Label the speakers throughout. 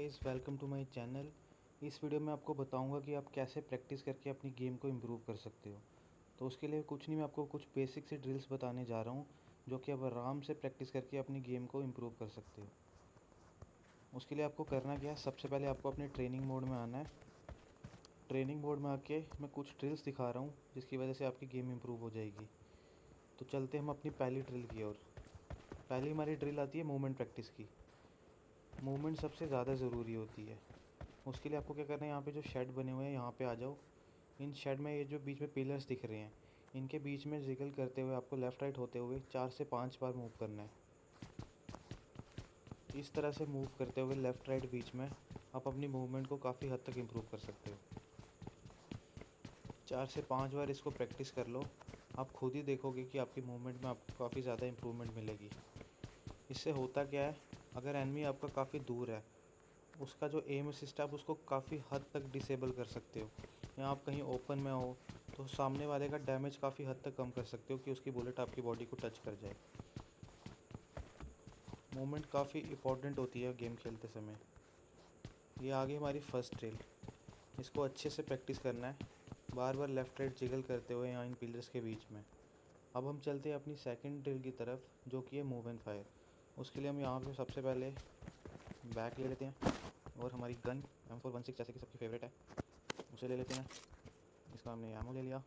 Speaker 1: Guys, welcome to my channel. इस video में आपको बताऊंगा कि आप कैसे प्रैक्टिस करके अपनी गेम को इम्प्रूव कर सकते हो। तो उसके लिए कुछ नहीं, मैं आपको कुछ बेसिक से ड्रिल्स बताने जा रहा हूं जो कि आप आराम से प्रैक्टिस करके अपनी गेम को इम्प्रूव कर सकते हो। उसके लिए आपको करना क्या है, सबसे पहले आपको अपने ट्रेनिंग मोड में आना है। ट्रेनिंग मोड में आके मैं कुछ ड्रिल्स दिखा रहा हूँ जिसकी वजह से आपकी गेम इम्प्रूव हो जाएगी। तो चलते हम अपनी पहली ड्रिल की ओर। पहली हमारी ड्रिल आती है मूवमेंट प्रैक्टिस की। मूवमेंट सबसे ज़्यादा ज़रूरी होती है। उसके लिए आपको क्या करना है, यहाँ पे जो शेड बने हुए हैं यहाँ पे आ जाओ। इन शेड में ये जो बीच में पिलर्स दिख रहे हैं, इनके बीच में जिगल करते हुए आपको लेफ़्ट राइट होते हुए 4 से 5 बार मूव करना है। इस तरह से मूव करते हुए लेफ़्ट राइट बीच में आप अपनी मूवमेंट को काफ़ी हद तक इम्प्रूव कर सकते हो। 4 से 5 बार इसको प्रैक्टिस कर लो, आप खुद ही देखोगे कि आपकी मूवमेंट में आपको काफ़ी ज़्यादा इम्प्रूवमेंट मिलेगी। इससे होता क्या है, अगर एनिमी आपका काफ़ी दूर है, उसका जो एम असिस्ट है आप उसको काफ़ी हद तक डिसेबल कर सकते हो। या आप कहीं ओपन में हो तो सामने वाले का डैमेज काफ़ी हद तक कम कर सकते हो कि उसकी बुलेट आपकी बॉडी को टच कर जाए। मूवमेंट काफ़ी इम्पोर्टेंट होती है गेम खेलते समय। ये आगे हमारी फर्स्ट ड्रिल, इसको अच्छे से प्रैक्टिस करना है, बार बार लेफ़्ट राइट जिगल करते हुए यहाँ इन पिलर्स के बीच में। अब हम चलते हैं अपनी सेकंड ड्रिल की तरफ जो कि है मूव एंड फायर। उसके लिए हम यहाँ पे सबसे पहले बैक ले लेते हैं और हमारी गन M416 जैसे कि सबकी फेवरेट है उसे ले लेते हैं। इसका हमने एमो ले लिया।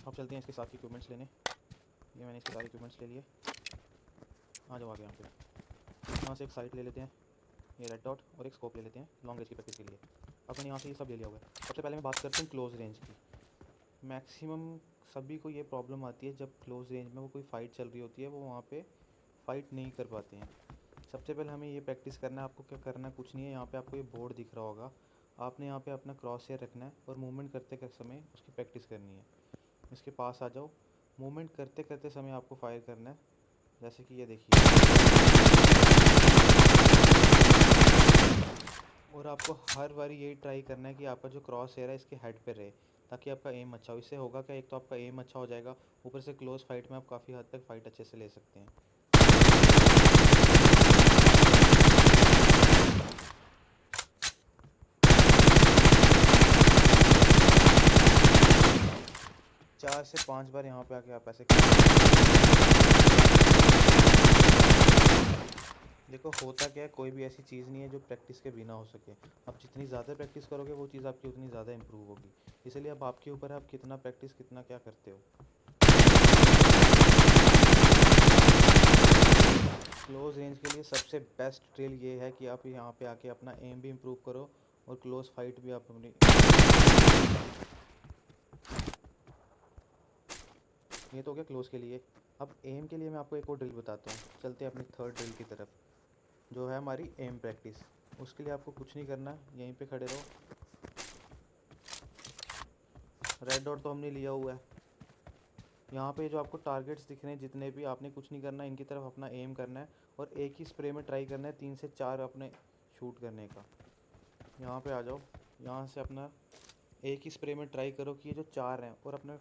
Speaker 1: अब चलते हैं इसके साथ इक्विपमेंट्स लेने। ये मैंने इसके सारे इक्विपमेंट्स ले लिए। आ जाओ आगे। यहाँ पे यहाँ से एक साइट ले लेते हैं, ये रेड डॉट, और एक स्कोप ले लेते हैं लॉन्ग रेंज की प्रैक्टिस के लिए। अब मैंने यहाँ से ये सब ले लिया हुआ है। सबसे पहले मैं बात करते हैं क्लोज़ रेंज की। मैक्सिमम सभी को ये प्रॉब्लम आती है, जब क्लोज़ रेंज में वो कोई फ़ाइट चल रही होती है वो वहाँ पे फ़ाइट नहीं कर पाते हैं। सबसे पहले हमें ये प्रैक्टिस करना है। आपको क्या करना है, कुछ नहीं है, यहाँ पे आपको ये बोर्ड दिख रहा होगा, आपने यहाँ पे अपना क्रॉस हेयर रखना है और मूवमेंट करते समय उसकी प्रैक्टिस करनी है। इसके पास आ जाओ, मूवमेंट करते करते समय आपको फायर करना है। जैसे कि ये देखिए, और आपको हर बार यही ट्राई करना है कि आपका जो क्रॉस हेयर है इसके हेड पे रहे ताकि आपका एम अच्छा हो। इससे होगा क्या, एक तो आपका एम अच्छा हो जाएगा, ऊपर से क्लोज फाइट में आप काफ़ी हद तक फाइट अच्छे से ले सकते हैं। 4 से 5 बार यहाँ पे आके आप ऐसे देखो, होता क्या है, कोई भी ऐसी चीज़ नहीं है जो प्रैक्टिस के बिना हो सके। आप जितनी ज़्यादा प्रैक्टिस करोगे वो चीज़ आपकी उतनी ज़्यादा इम्प्रूव होगी। इसलिए अब आपके ऊपर है आप कितना प्रैक्टिस, कितना क्या करते हो। क्लोज रेंज के लिए सबसे बेस्ट ड्रिल ये है कि आप यहाँ पे आके अपना एम भी इम्प्रूव करो और क्लोज फाइट भी आप अपनी। ये तो हो गया क्लोज के लिए। अब एम के लिए मैं आपको एक और ड्रिल बताता हूँ। चलते हैं अपनी थर्ड ड्रिल की तरफ जो है हमारी एम प्रैक्टिस। उसके लिए आपको कुछ नहीं करना, यहीं पे खड़े रहो। रेड डॉट तो हमने लिया हुआ है। यहाँ पे जो आपको टारगेट्स दिख रहे हैं जितने भी, आपने कुछ नहीं करना, इनकी तरफ अपना एम करना है और एक ही स्प्रे में ट्राई करना है 3 से 4 अपने शूट करने का। यहाँ पे आ जाओ, यहाँ से अपना एक ही स्प्रे में ट्राई करो कि ये जो 4 हैं, और अपना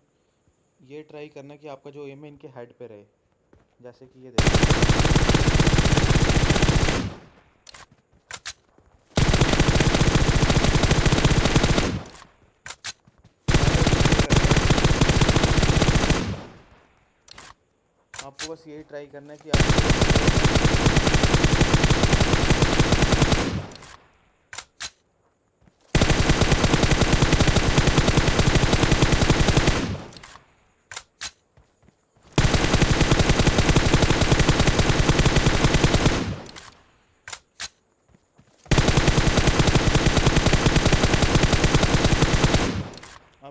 Speaker 1: ये ट्राई करना कि आपका जो एम है इनके हेड पे रहे। जैसे कि ये देखो, आपको बस यही ट्राई करना है कि आप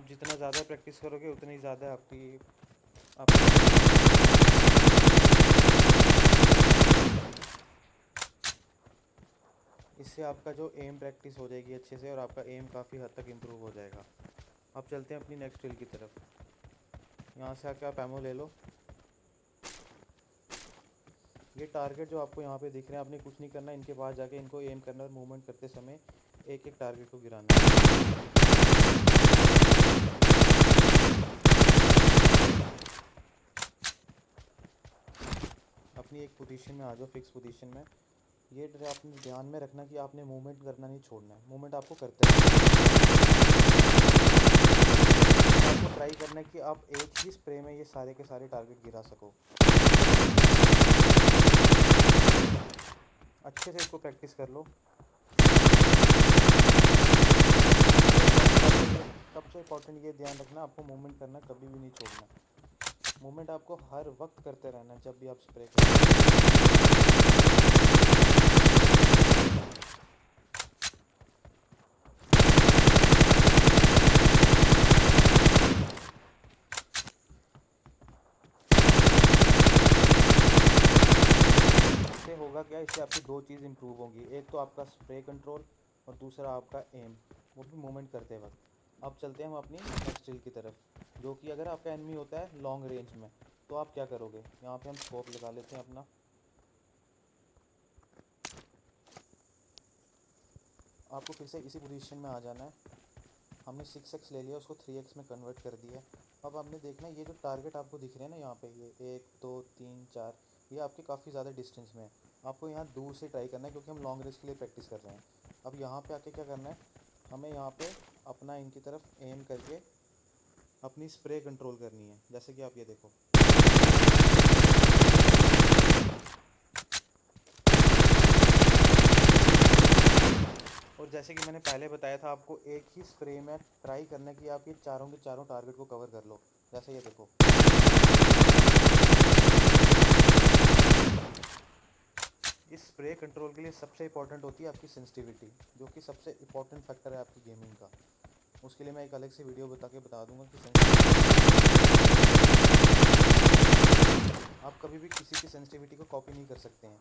Speaker 1: जितना ज़्यादा प्रैक्टिस करोगे उतनी ज़्यादा आप इससे आपका जो एम प्रैक्टिस हो जाएगी अच्छे से और आपका एम काफ़ी हद तक इम्प्रूव हो जाएगा। अब चलते हैं अपनी नेक्स्ट ड्रिल की तरफ। यहाँ से आके आप एमो ले लो। ये टारगेट जो आपको यहाँ पे दिख रहे हैं, आपने कुछ नहीं करना, इनके पास जाके इनको एम करना और मूवमेंट करते समय एक एक टारगेट को गिराना है। अपनी एक पोजीशन में आ जाओ, फिक्स पोजीशन में। ये आपने ध्यान में रखना कि आपने मूवमेंट करना नहीं छोड़ना है, मूवमेंट आपको करते रहना है। आपको ट्राई करना है कि आप एक ही स्प्रे में ये सारे के सारे टारगेट गिरा सको। अच्छे से इसको प्रैक्टिस कर लो। सबसे इम्पोर्टेंट ये ध्यान रखना, आपको मूवमेंट करना कभी भी नहीं छोड़ना। मूवमेंट आपको हर वक्त करते रहना है जब भी आप स्प्रे इससे होगा क्या, इससे आपकी दो चीज़ इंप्रूव होगी। एक तो आपका स्प्रे कंट्रोल और दूसरा आपका एम, वो भी मूवमेंट करते वक्त। अब चलते हैं हम अपनी नेक्स्ट स्किल की तरफ, जो कि अगर आपका एनिमी होता है लॉन्ग रेंज में तो आप क्या करोगे। यहाँ पे हम स्कोप लगा लेते हैं अपना। आपको फिर से इसी पोजीशन में आ जाना है। हमने 6x ले लिया, उसको 3x में कन्वर्ट कर दिया। अब हमने देखना ये जो टारगेट आपको दिख रहे हैं ना यहाँ पे, ये 1 2 3 4, ये आपके काफ़ी ज़्यादा डिस्टेंस में है। आपको यहाँ दूर से ट्राई करना है क्योंकि हम लॉन्ग रेंज के लिए प्रैक्टिस कर रहे हैं। अब यहाँ पे आके क्या करना है, हमें यहाँ पे अपना इनकी तरफ एम करके अपनी स्प्रे कंट्रोल करनी है। जैसे कि आप ये देखो, और जैसे कि मैंने पहले बताया था, आपको एक ही स्प्रे में ट्राई करना है कि आप ये चारों के चारों टारगेट को कवर कर लो। जैसे ये देखो, इस स्प्रे कंट्रोल के लिए सबसे इंपॉर्टेंट होती है आपकी सेंसिटिविटी, जो कि सबसे इंपॉर्टेंट फैक्टर है आपकी गेमिंग का। उसके लिए मैं एक अलग से वीडियो बता दूंगा कि आप कभी भी किसी की सेंसिटिविटी को कॉपी नहीं कर सकते हैं।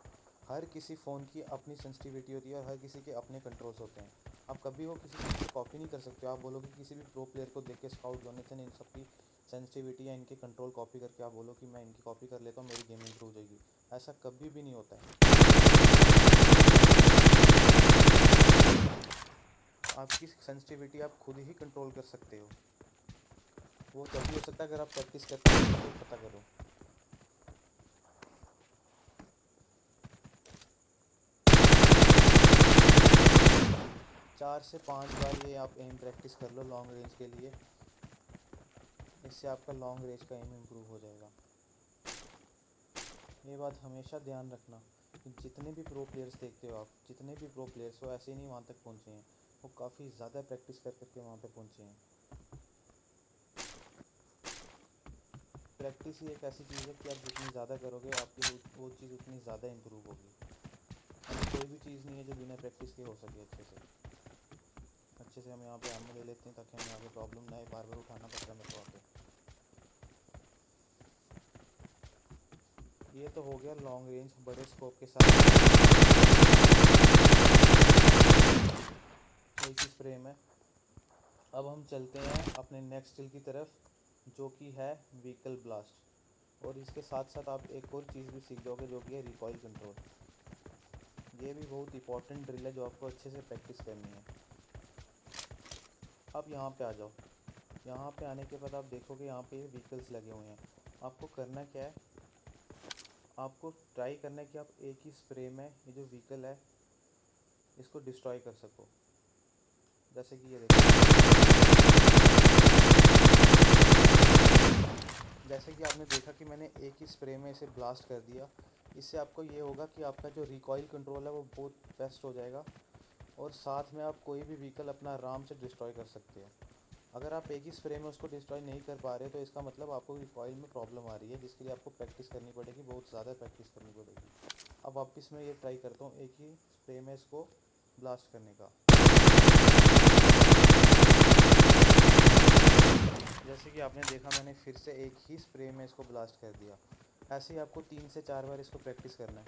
Speaker 1: हर किसी फ़ोन की अपनी सेंसिटिविटी होती है और हर किसी के अपने कंट्रोल्स होते हैं। आप कभी वो किसी चीज़ को कॉपी नहीं कर सकते। आप बोलो कि किसी भी प्रो प्लेयर को देख के स्काउट जोनेसन इन सब की सेंसिटिविटी या इनके कंट्रोल कॉपी करके आप बोलो कि मैं इनकी कॉपी कर लेता हूँ, मेरी गेम इंप्रूव हो जाएगी। ऐसा कभी भी नहीं होता है। आपकी सेंसिटिविटी आप खुद ही कंट्रोल कर सकते हो। वो तभी हो सकता है अगर आप प्रैक्टिस करते हो, तो पता करो। चार से 5 बार ये आप एम प्रैक्टिस कर लो लॉन्ग रेंज के लिए। इससे आपका लॉन्ग रेंज का एम इम्प्रूव हो जाएगा। ये बात हमेशा ध्यान रखना कि जितने भी प्रो प्लेयर्स देखते हो आप, जितने भी प्रो प्लेयर्स हो, ऐसे ही नहीं वहाँ तक पहुँचे हैं। वो काफ़ी ज़्यादा प्रैक्टिस कर करके वहाँ पे पहुँचे हैं। प्रैक्टिस ही एक ऐसी चीज़ है कि आप जितनी ज़्यादा करोगे आपकी वो चीज़ उतनी ज़्यादा इम्प्रूव होगी। ऐसी कोई भी चीज़ नहीं है जो बिना प्रैक्टिस के हो सके अच्छे से हम यहाँ पे आम ले लेते हैं ताकि हमें आगे प्रॉब्लम ना आए, बार बार उठाना पड़ रहा है मेरे को आके। ये तो हो गया लॉन्ग रेंज बड़े स्कोप के साथ एक ही स्प्रे में। अब हम चलते हैं अपने नेक्स्ट स्किल की तरफ, जो कि है व्हीकल ब्लास्ट। और इसके साथ साथ आप एक और चीज़ भी सीख जाओगे, जो कि है रिकॉइल कंट्रोल। ये भी बहुत इंपॉर्टेंट ड्रिल है जो आपको अच्छे से प्रैक्टिस करनी है। अब यहाँ पे आ जाओ। यहाँ पे आने के बाद आप देखोगे यहाँ पे व्हीकल्स लगे हुए हैं। आपको करना क्या है, आपको ट्राई करना है कि आप एक ही स्प्रे में ये जो व्हीकल है इसको डिस्ट्रॉय कर सको। जैसे कि ये देखो, जैसे कि आपने देखा कि मैंने एक ही स्प्रे में इसे ब्लास्ट कर दिया। इससे आपको ये होगा कि आपका जो रिकॉइल कंट्रोल है वो बहुत बेस्ट हो जाएगा, और साथ में आप कोई भी व्हीकल अपना आराम से डिस्ट्रॉय कर सकते हो। अगर आप एक ही स्प्रे में उसको डिस्ट्रॉय नहीं कर पा रहे तो इसका मतलब आपको रिकॉइल में प्रॉब्लम आ रही है, जिसके लिए आपको प्रैक्टिस करनी पड़ेगी, बहुत ज़्यादा प्रैक्टिस करनी पड़ेगी। अब वापस मैं ये ट्राई करता हूँ एक ही स्प्रे में इसको ब्लास्ट करने का। जैसे कि आपने देखा, मैंने फिर से एक ही स्प्रे में इसको ब्लास्ट कर दिया। ऐसे ही आपको 3 से 4 बार इसको प्रैक्टिस करना है।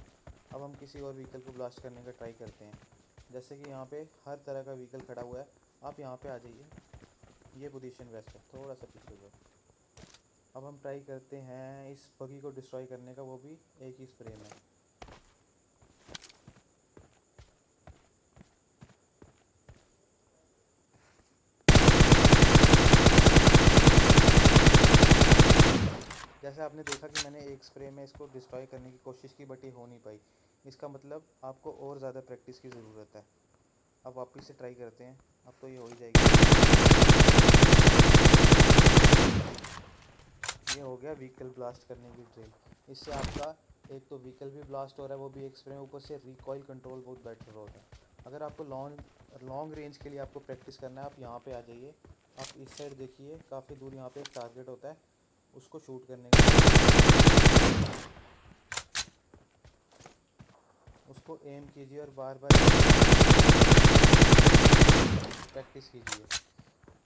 Speaker 1: अब हम किसी और व्हीकल को ब्लास्ट करने का ट्राई करते हैं। जैसे कि यहाँ पे हर तरह का व्हीकल खड़ा हुआ है, आप यहाँ पे आ जाइए। ये पोजीशन बेस्ट है, थोड़ा सा पीछे हो। अब हम ट्राई करते हैं इस बगी को डिस्ट्रॉय करने का, वो भी एक ही स्प्रे में। जैसे आपने देखा कि मैंने एक स्प्रे में इसको डिस्ट्रॉय करने की कोशिश की, बट ये हो नहीं पाई। इसका मतलब आपको और ज़्यादा प्रैक्टिस की ज़रूरत है। अब वापस से ट्राई करते हैं। अब तो ये हो ही जाएगी। ये हो गया व्हीकल ब्लास्ट करने की ड्रिल। इससे आपका एक तो व्हीकल भी ब्लास्ट हो रहा है, वो भी एक स्प्रे में, ऊपर से रिकॉइल कंट्रोल बहुत बेटर होता है। अगर आपको लॉन्ग लॉन्ग रेंज के लिए आपको प्रैक्टिस करना है, आप यहाँ पे आ जाइए। आप इस साइड देखिए, काफ़ी दूर यहाँ पे एक टारगेट होता है, उसको शूट करने का, उसको एम कीजिए और बार बार प्रैक्टिस कीजिए।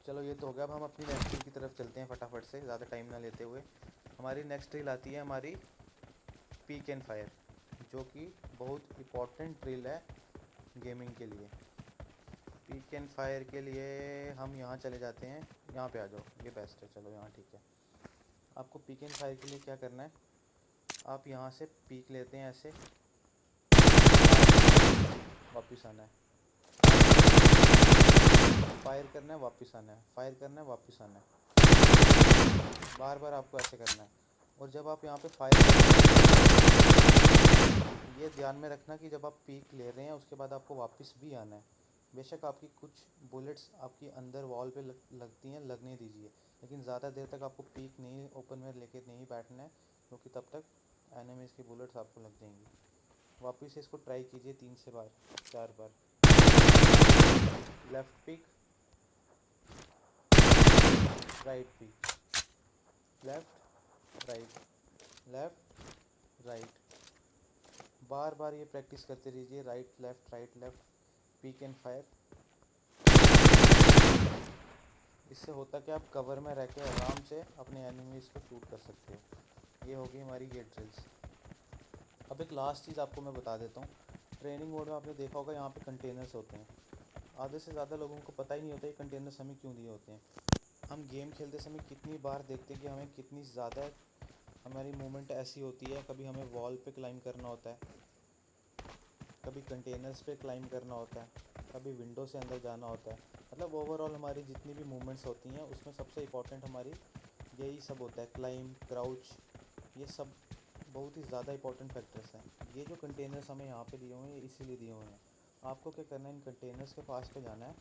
Speaker 1: चलो ये तो हो गया। अब हम अपनी नेक्स्ट ड्रिल की तरफ चलते हैं फटाफट से, ज़्यादा टाइम ना लेते हुए। हमारी नेक्स्ट ड्रिल आती है हमारी पीक एंड फायर, जो कि बहुत इम्पोर्टेंट ड्रिल है गेमिंग के लिए। पीक एंड फायर के लिए हम यहाँ चले जाते हैं। यहाँ पे आ जाओ, ये बेस्ट है। चलो यहाँ ठीक है। आपको पीक एंड फायर के लिए क्या करना है, आप यहाँ से पीक लेते हैं ऐसे, वापस आना है, फायर करना है, वापस आना है, फायर करना है, वापस आना है। बार बार आपको ऐसे करना है। और जब आप यहाँ पे फायर ये ध्यान में रखना कि जब आप पीक ले रहे हैं उसके बाद आपको वापस भी आना है। बेशक आपकी कुछ बुलेट्स आपकी अंदर वॉल पे लगती हैं, लगने दीजिए, लेकिन ज़्यादा देर तक आपको पीक नहीं ओपन में लेके नहीं बैठना है, क्योंकि तब तक एनिमीज़ की बुलेट्स आपको लग जाएंगी। वापस से इसको ट्राई कीजिए 3 से 4 बार। Left peek, right peek, left right, left right. बार बार ये प्रैक्टिस करते रहिए, right left peek and fire. इससे होता कि आप कवर में रह के आराम से अपने एनिमीज़ को शूट कर सकते हो। ये होगी हमारी ये ड्रिल्स। अब एक लास्ट चीज़ आपको मैं बता देता हूँ। ट्रेनिंग मोड में आपने देखा होगा यहाँ पे कंटेनर्स होते हैं। आधे से ज़्यादा लोगों को पता ही नहीं होता ये कंटेनर्स हमें क्यों दिए होते हैं। हम गेम खेलते समय कितनी बार देखते हैं कि हमें कितनी ज़्यादा हमारी मूवमेंट ऐसी होती है, कभी हमें वॉल पे क्लाइंब करना होता है, कभी कंटेनर्स पे क्लाइंब करना होता है, कभी विंडो से अंदर जाना होता है। मतलब ओवरऑल हमारी जितनी भी मूवमेंट्स होती हैं उसमें सबसे इम्पोर्टेंट हमारी यही सब होता है, क्लाइंब, क्राउच, ये सब बहुत ही ज़्यादा इंपॉर्टेंट फैक्टर्स हैं। ये जो कंटेनर्स हमें यहाँ पे दिए हुए हैं, ये इसीलिए दिए हुए हैं। आपको क्या करना है, इन कंटेनर्स के पास पे जाना है,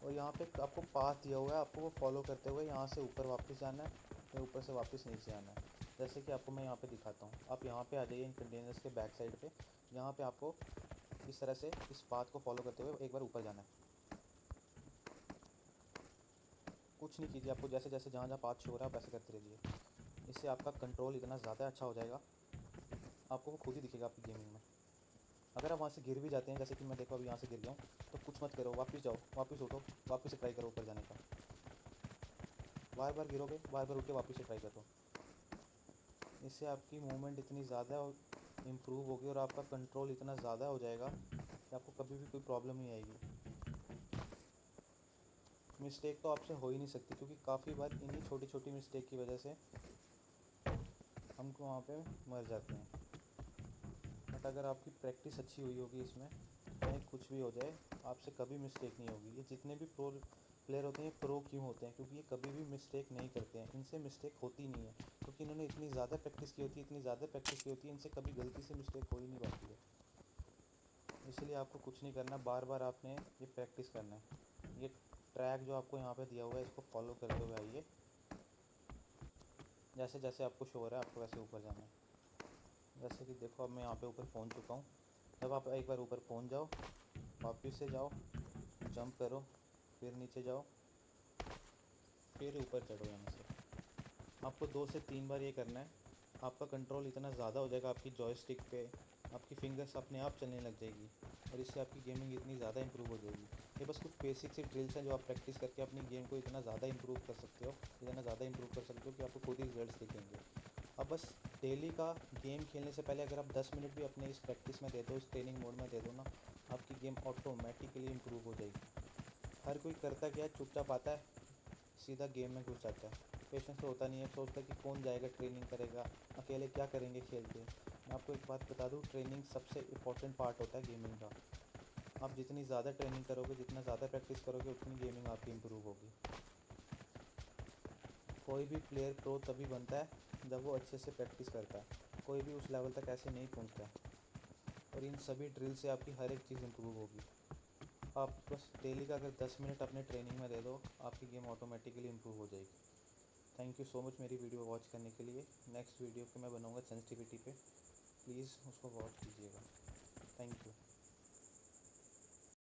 Speaker 1: और यहाँ पे आपको पाथ दिया हुआ है, आपको वो फॉलो करते हुए यहाँ से ऊपर वापस जाना है, फिर ऊपर से वापस नीचे आना है। जैसे कि आपको मैं यहाँ पे दिखाता हूँ। आप यहाँ पे आ जाइए इन कंटेनर्स के बैक साइड पे। यहाँ पे आपको इस तरह से इस पाथ को फॉलो करते हुए एक बार ऊपर जाना है। कुछ नहीं कीजिए, आपको जैसे जैसे जहाँ जहाँ पाथ शो हो रहा है आप ऐसे करते रहिए। इससे आपका कंट्रोल इतना ज़्यादा अच्छा हो जाएगा, आपको वो खुद ही दिखेगा आपकी गेमिंग में। अगर आप वहाँ से गिर भी जाते हैं, जैसे कि मैं देखो अभी यहाँ से गिर गया हूँ, तो कुछ मत करो, वापस जाओ, वापस उठो, वापस से ट्राई करो ऊपर जाने का। बार बार गिरोगे, बार बार उठ के वापस से ट्राई करो। इससे आपकी मूवमेंट इतनी ज़्यादा इम्प्रूव होगी और आपका कंट्रोल इतना ज़्यादा हो जाएगा कि आपको कभी भी कोई प्रॉब्लम नहीं आएगी। मिस्टेक तो आपसे हो ही नहीं सकती, क्योंकि काफ़ी बार इन्हीं छोटी छोटी मिस्टेक की वजह से हमको वहाँ पे मर जाते हैं। बट अगर आपकी प्रैक्टिस अच्छी हुई होगी इसमें, चाहे कुछ भी हो जाए, आपसे कभी मिस्टेक नहीं होगी। ये जितने भी प्रो प्लेयर होते हैं, प्रो क्यों होते हैं, क्योंकि ये कभी भी मिस्टेक नहीं करते हैं। इनसे मिस्टेक होती नहीं है, क्योंकि इन्होंने इतनी ज़्यादा प्रैक्टिस की होती है, इतनी ज़्यादा प्रैक्टिस की होती है, इनसे कभी गलती से मिस्टेक हो ही नहीं पाती है। इसलिए आपको कुछ नहीं करना, बार बार आपने ये प्रैक्टिस करना है। ये ट्रैक जो आपको यहाँ पे दिया हुआ है, इसको फॉलो करते हुए आइए। जैसे जैसे आपको शो हो रहा है, आपको वैसे ऊपर जाना है। जैसे कि देखो अब मैं यहाँ पे ऊपर पहुँच चुका हूँ। जब आप एक बार ऊपर पहुँच जाओ, वापस से जाओ, जंप करो, फिर नीचे जाओ, फिर ऊपर चढ़ो यहाँ से। आपको 2 से 3 बार ये करना है। आपका कंट्रोल इतना ज़्यादा हो जाएगा आपकी जॉयस्टिक पे, आपकी फिंगर्स अपने आप चलने लग जाएगी, और इससे आपकी गेमिंग इतनी ज़्यादा इंप्रूव हो जाएगी। ये बस कुछ बेसिक सी ड्रिल्स हैं जो आप प्रैक्टिस करके अपनी गेम को इतना ज़्यादा इंप्रूव कर सकते हो, इतना ज़्यादा इंप्रूव कर सकते हो कि आपको खुद ही रिजल्ट्स दिखेंगे। अब बस डेली का गेम खेलने से पहले अगर आप 10 मिनट भी अपने इस प्रैक्टिस में दे दो, इस ट्रेनिंग मोड में दे दो ना, आपकी गेम ऑटोमेटिकली इंप्रूव हो जाएगी। हर कोई करता क्या है, चुपचाप आता है, सीधा गेम में घुस जाता है। पेशेंस तो होता नहीं है, सोचता है कि कौन जाएगा ट्रेनिंग करेगा, अकेले क्या करेंगे खेल के। मैं आपको एक बात बता दूं, ट्रेनिंग सबसे इम्पोर्टेंट पार्ट होता है गेमिंग का। आप जितनी ज़्यादा ट्रेनिंग करोगे, जितना ज़्यादा प्रैक्टिस करोगे, उतनी गेमिंग आपकी इम्प्रूव होगी। कोई भी प्लेयर प्रो तभी बनता है जब वो अच्छे से प्रैक्टिस करता है। कोई भी उस लेवल तक ऐसे नहीं पहुंचता। और इन सभी ड्रिल से आपकी हर एक चीज़ इम्प्रूव होगी। आप बस डेली का अगर 10 मिनट अपने ट्रेनिंग में दे दो, आपकी गेम ऑटोमेटिकली इम्प्रूव हो जाएगी। थैंक यू सो मच मेरी वीडियो वॉच करने के लिए। नेक्स्ट वीडियो पे मैं बनाऊँगा सेंसिटिविटी पे, प्लीज़ उसको वॉच कीजिएगा। Thank you.